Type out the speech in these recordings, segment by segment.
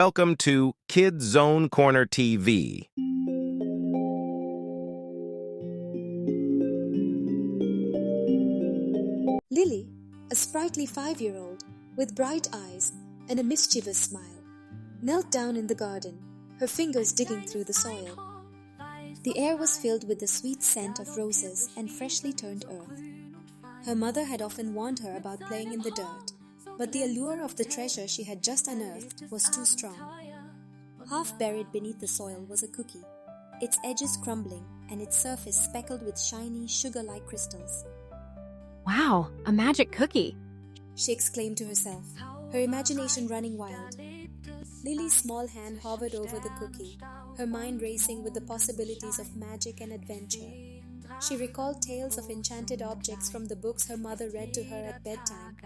Welcome to Kids Zone Corner TV. Lily, a sprightly 5-year-old with bright eyes and a mischievous smile, knelt down in the garden, her fingers digging through the soil. The air was filled with the sweet scent of roses and freshly turned earth. Her mother had often warned her about playing in the dirt, but the allure of the treasure she had just unearthed was too strong. Half buried beneath the soil was a cookie, its edges crumbling and its surface speckled with shiny, sugar-like crystals. Wow, a magic cookie! She exclaimed to herself, her imagination running wild. Lily's small hand hovered over the cookie, her mind racing with the possibilities of magic and adventure. She recalled tales of enchanted objects from the books her mother read to her at bedtime.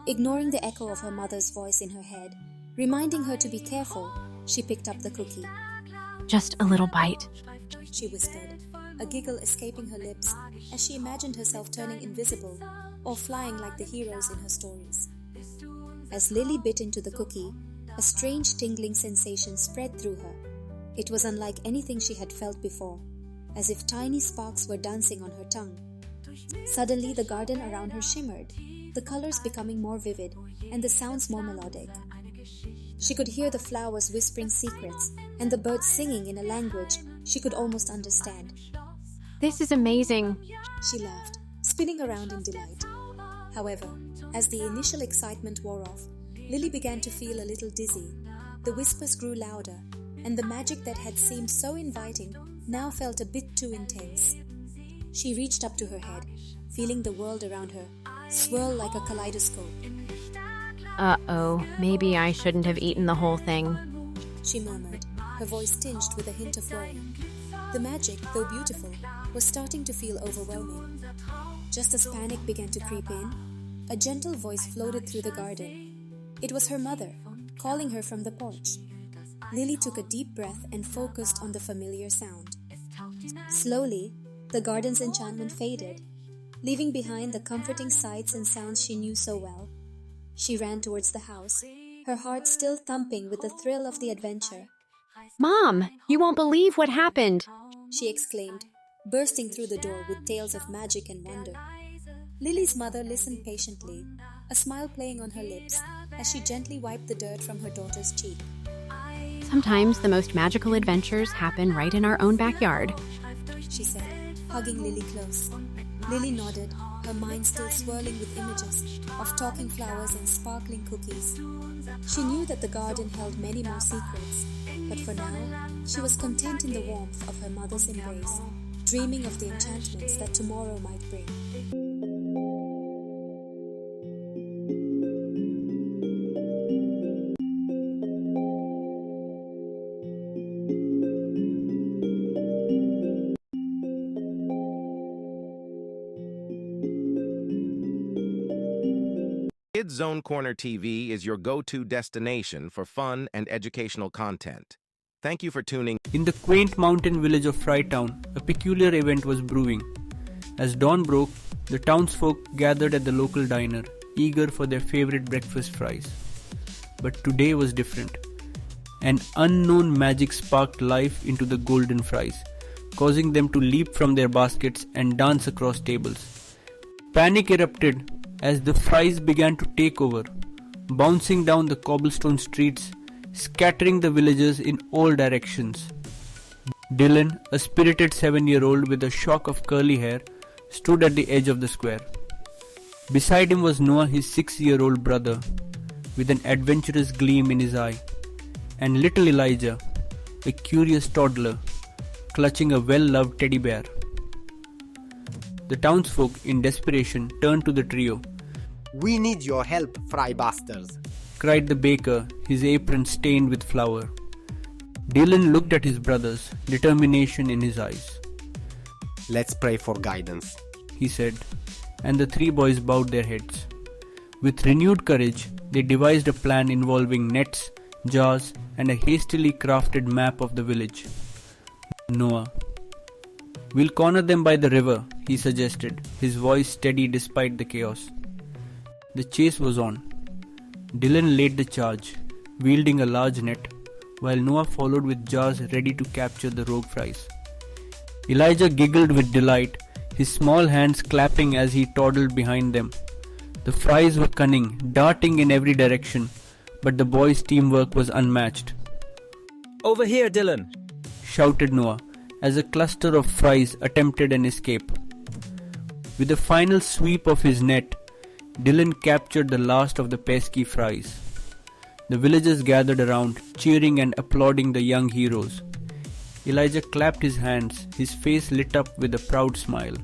Ignoring the echo of her mother's voice in her head, reminding her to be careful, she picked up the cookie. Just a little bite, she whispered, a giggle escaping her lips as she imagined herself turning invisible or flying like the heroes in her stories. As Lily bit into the cookie, a strange tingling sensation spread through her. It was unlike anything she had felt before, as if tiny sparks were dancing on her tongue. Suddenly, the garden around her shimmered, the colors becoming more vivid and the sounds more melodic. She could hear the flowers whispering secrets and the birds singing in a language she could almost understand. This is amazing, she laughed, spinning around in delight. However, as the initial excitement wore off, Lily began to feel a little dizzy. The whispers grew louder, and the magic that had seemed so inviting now felt a bit too intense. She reached up to her head, feeling the world around her swirl like a kaleidoscope. Uh-oh, maybe I shouldn't have eaten the whole thing, she murmured, her voice tinged with a hint of worry. The magic, though beautiful, was starting to feel overwhelming. Just as panic began to creep in, a gentle voice floated through the garden. It was her mother, calling her from the porch. Lily took a deep breath and focused on the familiar sound. Slowly, the garden's enchantment faded, leaving behind the comforting sights and sounds she knew so well. She ran towards the house, her heart still thumping with the thrill of the adventure. Mom, you won't believe what happened, she exclaimed, bursting through the door with tales of magic and wonder. Lily's mother listened patiently, a smile playing on her lips as she gently wiped the dirt from her daughter's cheek. Sometimes the most magical adventures happen right in our own backyard, she said, hugging Lily close. Lily nodded, her mind still swirling with images of talking flowers and sparkling cookies. She knew that the garden held many more secrets, but for now, she was content in the warmth of her mother's embrace, dreaming of the enchantments that tomorrow might bring. Kids Zone Corner TV is your go-to destination for fun and educational content. Thank you for tuning. In the quaint mountain village of Frytown, a peculiar event was brewing. As dawn broke, the townsfolk gathered at the local diner, eager for their favorite breakfast fries. But today was different. An unknown magic sparked life into the golden fries, causing them to leap from their baskets and dance across tables. Panic erupted as the fries began to take over, bouncing down the cobblestone streets, scattering the villagers in all directions. Dylan, a spirited 7-year-old with a shock of curly hair, stood at the edge of the square. Beside him was Noah, his 6-year-old brother, with an adventurous gleam in his eye, and little Elijah, a curious toddler, clutching a well-loved teddy bear. The townsfolk, in desperation, turned to the trio. "We need your help, fry busters," cried the baker, his apron stained with flour. Dylan looked at his brothers, determination in his eyes. "Let's pray for guidance," he said, and the 3 boys bowed their heads. With renewed courage, they devised a plan involving nets, jars, and a hastily crafted map of the village. Noah. "We'll corner them by the river," he suggested, his voice steady despite the chaos. The chase was on. Dylan led the charge, wielding a large net, while Noah followed with jars ready to capture the rogue fries. Elijah giggled with delight, his small hands clapping as he toddled behind them. The fries were cunning, darting in every direction, but the boys' teamwork was unmatched. "Over here, Dylan!" shouted Noah, as a cluster of fries attempted an escape. With a final sweep of his net, Dylan captured the last of the pesky fries. The villagers gathered around, cheering and applauding the young heroes. Elijah clapped his hands, his face lit up with a proud smile.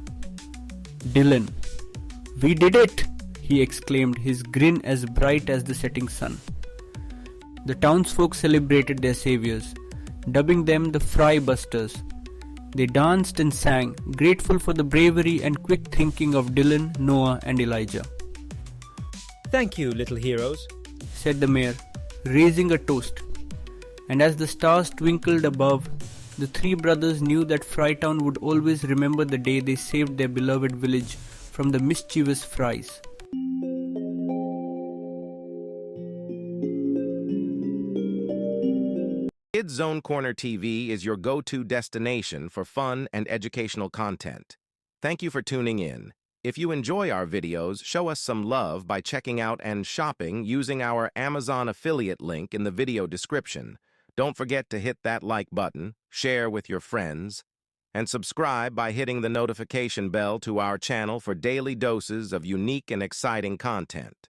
"Dylan, we did it!" he exclaimed, his grin as bright as the setting sun. The townsfolk celebrated their saviors, dubbing them the Fry Busters. They danced and sang, grateful for the bravery and quick thinking of Dylan, Noah, and Elijah. "Thank you, little heroes," said the mayor, raising a toast. And as the stars twinkled above, the three brothers knew that Frytown would always remember the day they saved their beloved village from the mischievous fries. Kids Zone Corner TV is your go-to destination for fun and educational content. Thank you for tuning in. If you enjoy our videos, show us some love by checking out and shopping using our Amazon affiliate link in the video description. Don't forget to hit that like button, share with your friends, and subscribe by hitting the notification bell to our channel for daily doses of unique and exciting content.